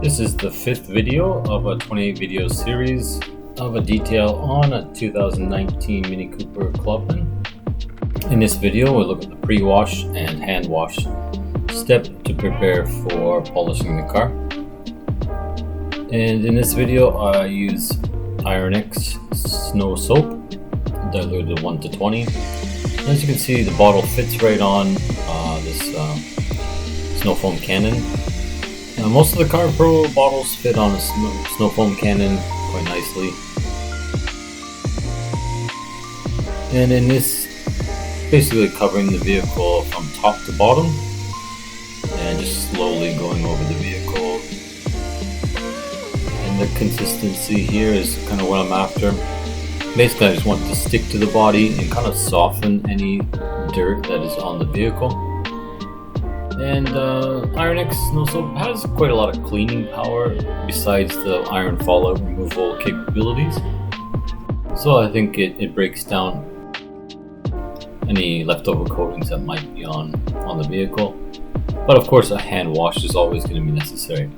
This is the fifth video of a 28 video series of a detail on a 2019 Mini Cooper Clubman. In this video, we'll look at the pre-wash and hand wash step to prepare for polishing the car. And in this video, I use IronX snow soap, diluted 1 to 20. As you can see, the bottle fits right on this snow foam cannon. Most of the CARPRO bottles fit on a snow foam cannon quite nicely. And in this, basically covering the vehicle from top to bottom and just slowly going over the vehicle. And the consistency here is kind of what I'm after. Basically, I just want it to stick to the body and kind of soften any dirt that is on the vehicle. And IronX Snow Soap has quite a lot of cleaning power besides the iron fallout removal capabilities. So I think it breaks down any leftover coatings that might be on the vehicle. But of course, a hand wash is always going to be necessary.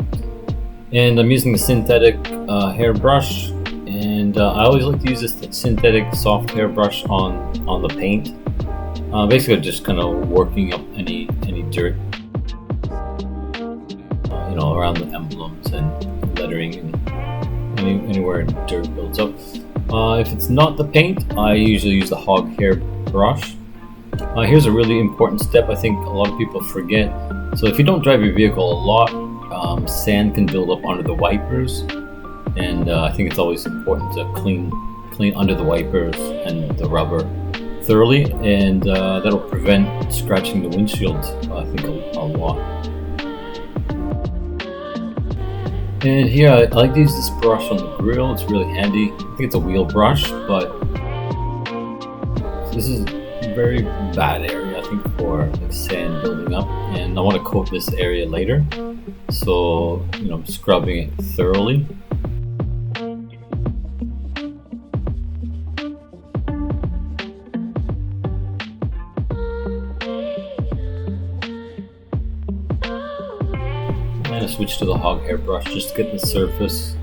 And I'm using the synthetic hair brush. And I always like to use this synthetic soft hair brush on the paint. Basically, just kind of working up any dirt, around the emblems and lettering and anywhere dirt builds up. If it's not the paint, I usually use the hog hair brush. Here's a really important step I think a lot of people forget. So if you don't drive your vehicle a lot, sand can build up under the wipers, and I think it's always important to clean under the wipers and the rubber thoroughly, and that'll prevent scratching the windshield, I think, a lot. And here I like to use this brush on the grill. It's really handy. I think it's a wheel brush, but this is a very bad area, I think, for sand building up, and I want to coat this area later, so I'm scrubbing it thoroughly. And I switch to the hog hair brush just to get the surface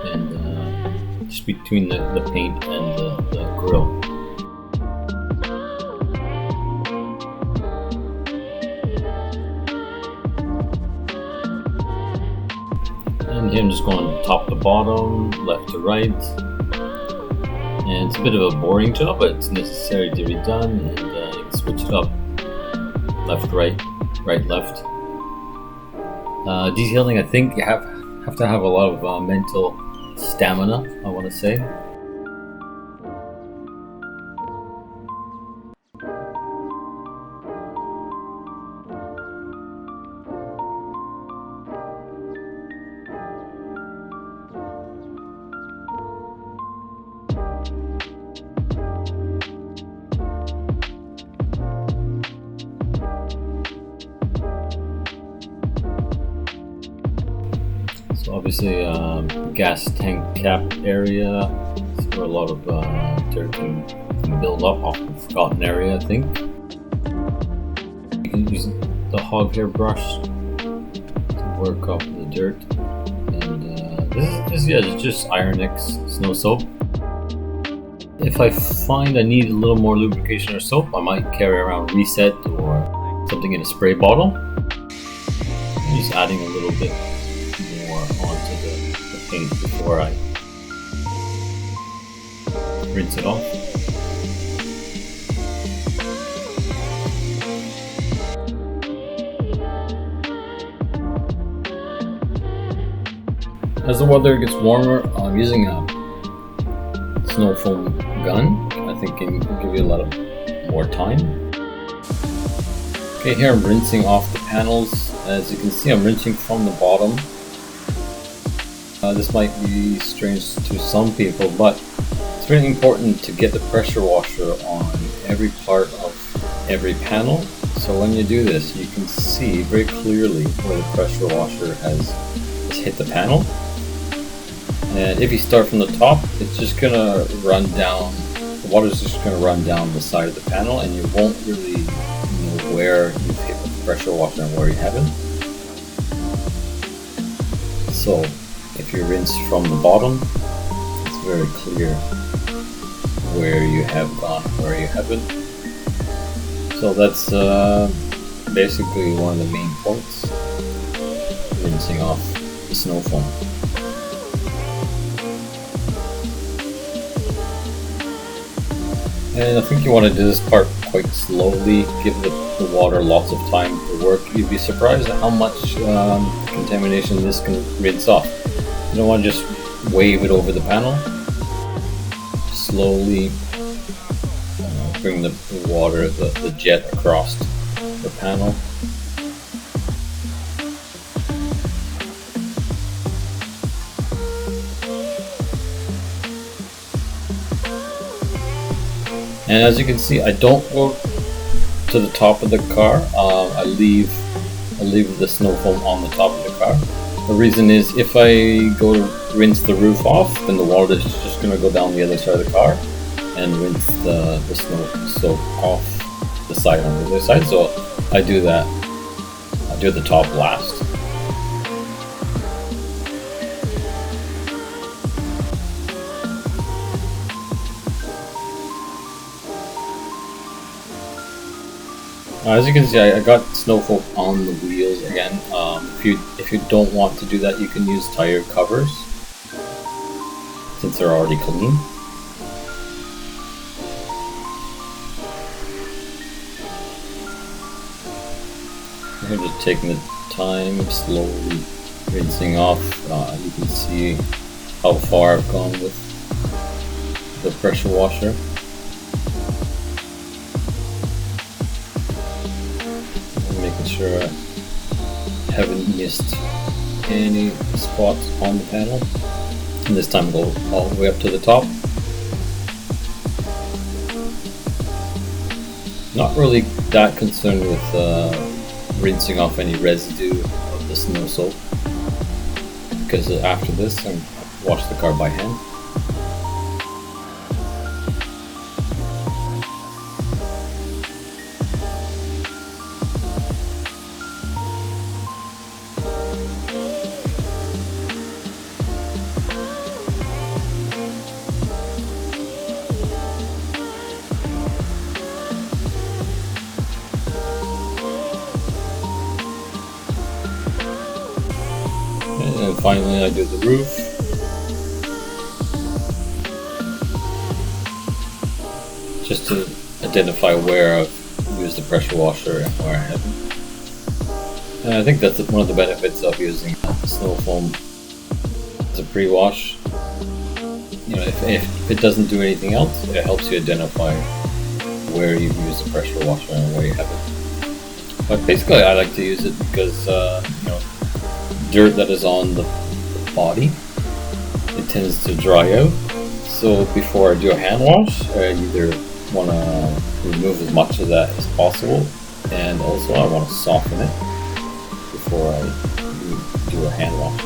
and just between the paint and the grill. And here I'm just going top to bottom, left to right. And it's a bit of a boring job, but it's necessary to be done. And you can switch it up, left, right, right, left. Detailing, I think you have to have a lot of mental stamina, I want to say. So obviously, gas tank cap area is where a lot of dirt can build up off the forgotten area, I think. You can use the hog hair brush to work up the dirt. And this is just IronX snow soap. If I find I need a little more lubrication or soap, I might carry around Reset or something in a spray bottle. I'm just adding a little bit more onto the paint before I rinse it off. As the weather gets warmer, I'm using a snow foam gun. I think it can give you a lot of more time. Okay, here I'm rinsing off the panels. As you can see, I'm rinsing from the bottom. This might be strange to some people, but it's really important to get the pressure washer on every part of every panel. So when you do this, you can see very clearly where the pressure washer has hit the panel. And if you start from the top, it's just gonna run down, the water's just gonna run down the side of the panel, and you won't really know where you've hit the pressure washer and where you haven't. So if you rinse from the bottom, it's very clear where you have gone, where you haven't. So that's basically one of the main points, rinsing off the snow foam. And I think you want to do this part quite slowly, give the water lots of time to work. You'd be surprised at how much contamination this can rinse off. You don't want to just wave it over the panel. Slowly bring the water, the jet across the panel. And as you can see, I don't go to the top of the car. I leave the snow foam on the top of the car. The reason is if I go to rinse the roof off, then the water is just going to go down the other side of the car and rinse the snow soak off the side on the other side. So I do that. I do the top last. As you can see, I got snow foam on the wheels again. If you don't want to do that, you can use tire covers since they're already clean. I'm just taking the time, slowly rinsing off. You can see how far I've gone with the pressure washer. Making sure I haven't missed any spots on the panel. And this time go all the way up to the top. Not really that concerned with rinsing off any residue of the snow soap, because after this I wash the car by hand. And finally I do the roof. Just to identify where I've used the pressure washer and where I haven't. And I think that's one of the benefits of using snow foam as a pre-wash. You know, if it doesn't do anything else, it helps you identify where you've used the pressure washer and where you haven't. But basically I like to use it because you know, dirt that is on the body, it tends to dry out. So before I do a hand wash, I either want to remove as much of that as possible, and also I want to soften it before I do a hand wash.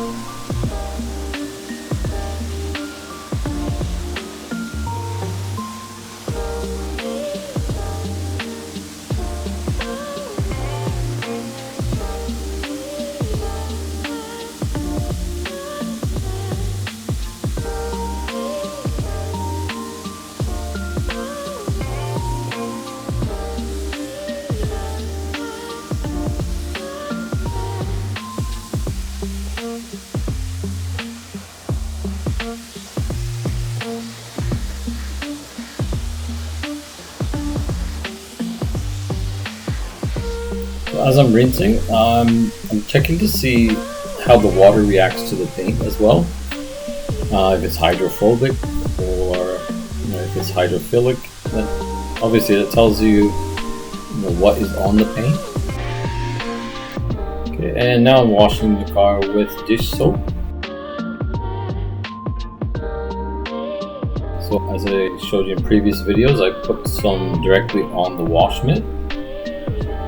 As I'm rinsing, I'm checking to see how the water reacts to the paint as well. If it's hydrophobic or if it's hydrophilic. Then obviously it tells you, what is on the paint. Okay, and now I'm washing the car with dish soap. So as I showed you in previous videos, I put some directly on the wash mitt.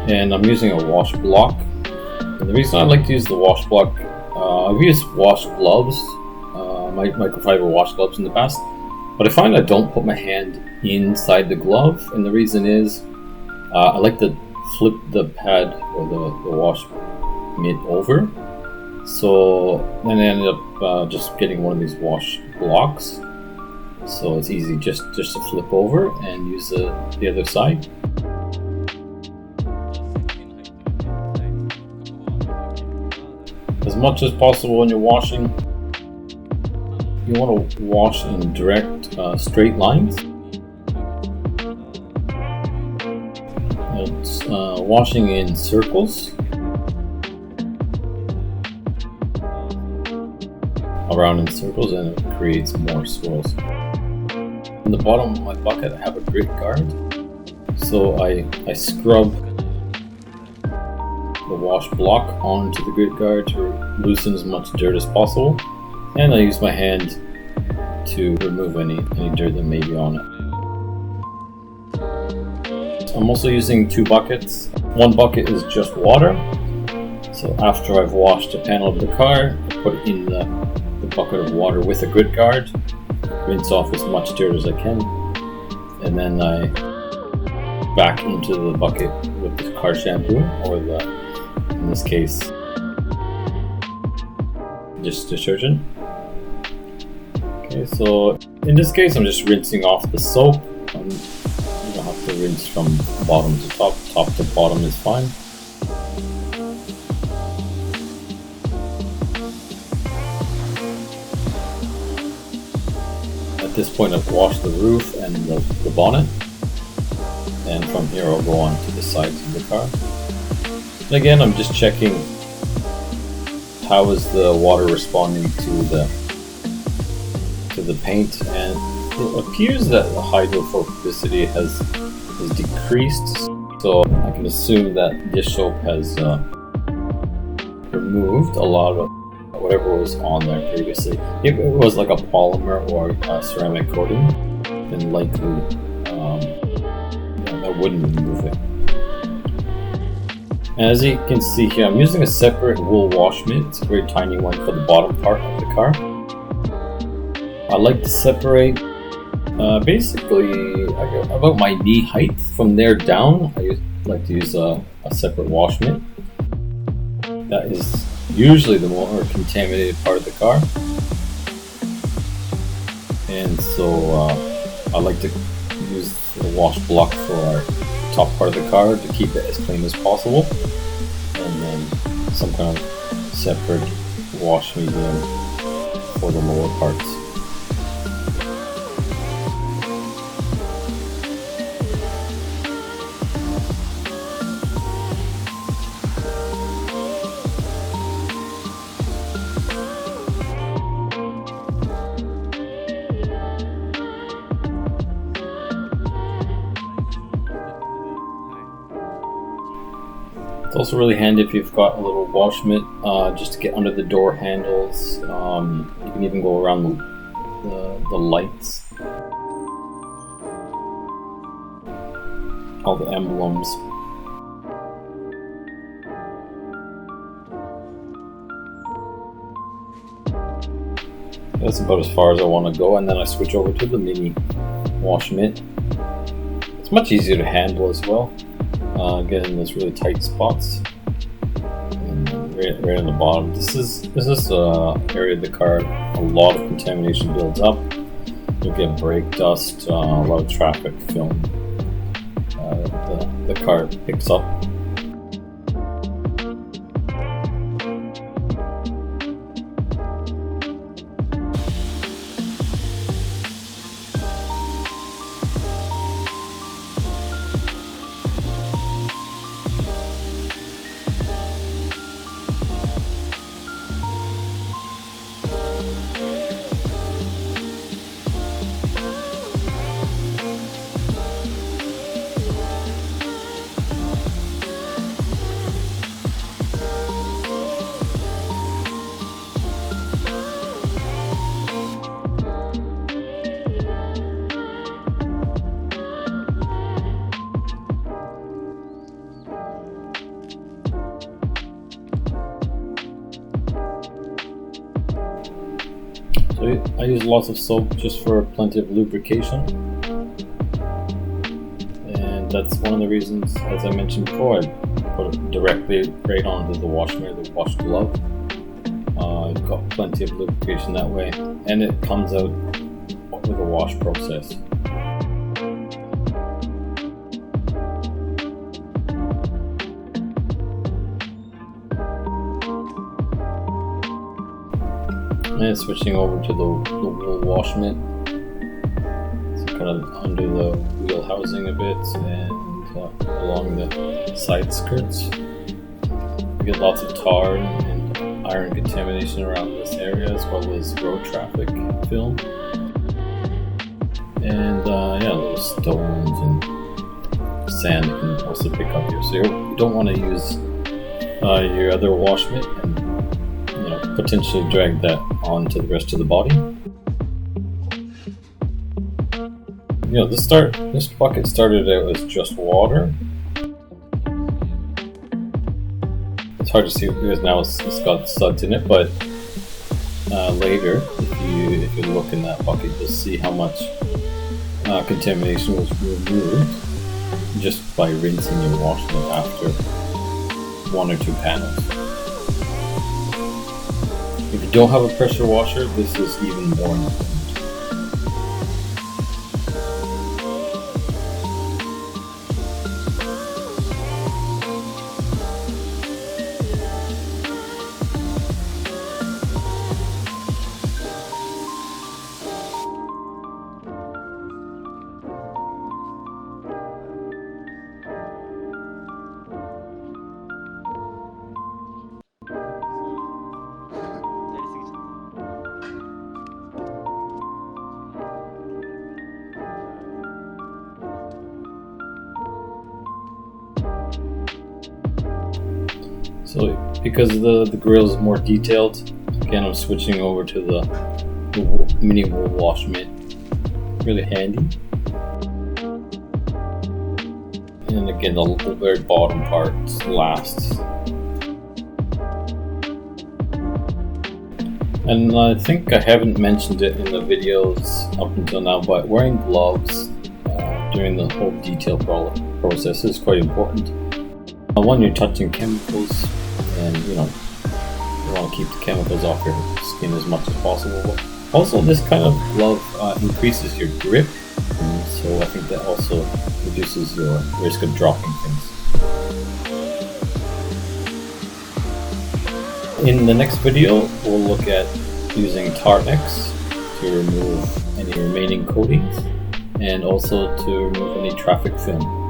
And I'm using a wash block. And the reason I like to use the wash block, I've used wash gloves, microfiber wash gloves in the past, but I find I don't put my hand inside the glove, and the reason is I like to flip the pad or the wash mitt over So then I ended up just getting one of these wash blocks. So it's easy just to flip over and use the other side. As much as possible when you're washing, you want to wash in direct straight lines. It's washing in circles around in circles, and it creates more swirls. In the bottom of my bucket I have a grit guard, so I scrub the wash block onto the grit guard to loosen as much dirt as possible, and I use my hand to remove any dirt that may be on it. I'm also using 2 buckets. One bucket is just water, so after I've washed the panel of the car, I put it in the bucket of water with a grit guard, rinse off as much dirt as I can, and then I back into the bucket with the car shampoo, or in this case, just detergent. Okay, so in this case I'm just rinsing off the soap. You don't have to rinse from bottom to top. Top to bottom is fine. At this point I've washed the roof and the bonnet, and from here I'll go on to the sides of the car. And again, I'm just checking how is the water responding to the paint, and it appears that the hydrophobicity has decreased, so I can assume that this soap has removed a lot of whatever was on there previously. If it was like a polymer or a ceramic coating, then likely that wouldn't remove it. And as you can see here, I'm using a separate wool wash mitt. It's a very tiny one for the bottom part of the car. I like to separate basically about my knee height. From there down, I like to use a separate wash mitt. That is usually the more contaminated part of the car. And so I like to use the wash block for our top part of the car to keep it as clean as possible, and then some kind of separate wash medium for the lower parts. It's also really handy if you've got a little wash mitt just to get under the door handles. You can even go around the lights, all the emblems. That's about as far as I want to go, and then I switch over to the mini wash mitt. It's much easier to handle as well. Get in those really tight spots, and right on the bottom. This is area of the car a lot of contamination builds up. You'll get brake dust, a lot of traffic film. The car picks up. So I use lots of soap just for plenty of lubrication, and that's one of the reasons, as I mentioned before, I put it directly right onto the wash mitt, the wash glove. got plenty of lubrication that way, and it comes out with a wash process. And switching over to the wool wash mitt, so kind of under the wheel housing a bit and along the side skirts. You get lots of tar and iron contamination around this area, as well as road traffic film. And little stones and sand can also pick up here. So you don't want to use your other wash mitt and potentially drag that onto the rest of the body. This bucket started out as just water. It's hard to see because now it's got suds in it, but later, if you look in that bucket, you'll see how much contamination was removed just by rinsing and washing it after one or two panels. If you don't have a pressure washer, this is even more important. So because the grill is more detailed, again I'm switching over to the mini wool wash mitt. Really handy. And again the very bottom part lasts. And I think I haven't mentioned it in the videos up until now, but wearing gloves during the whole detail process is quite important. One, you're touching chemicals, and you want to keep the chemicals off your skin as much as possible. Also, this kind of glove increases your grip, so I think that also reduces your risk of dropping things. In the next video, we'll look at using TARX to remove any remaining coatings and also to remove any traffic film.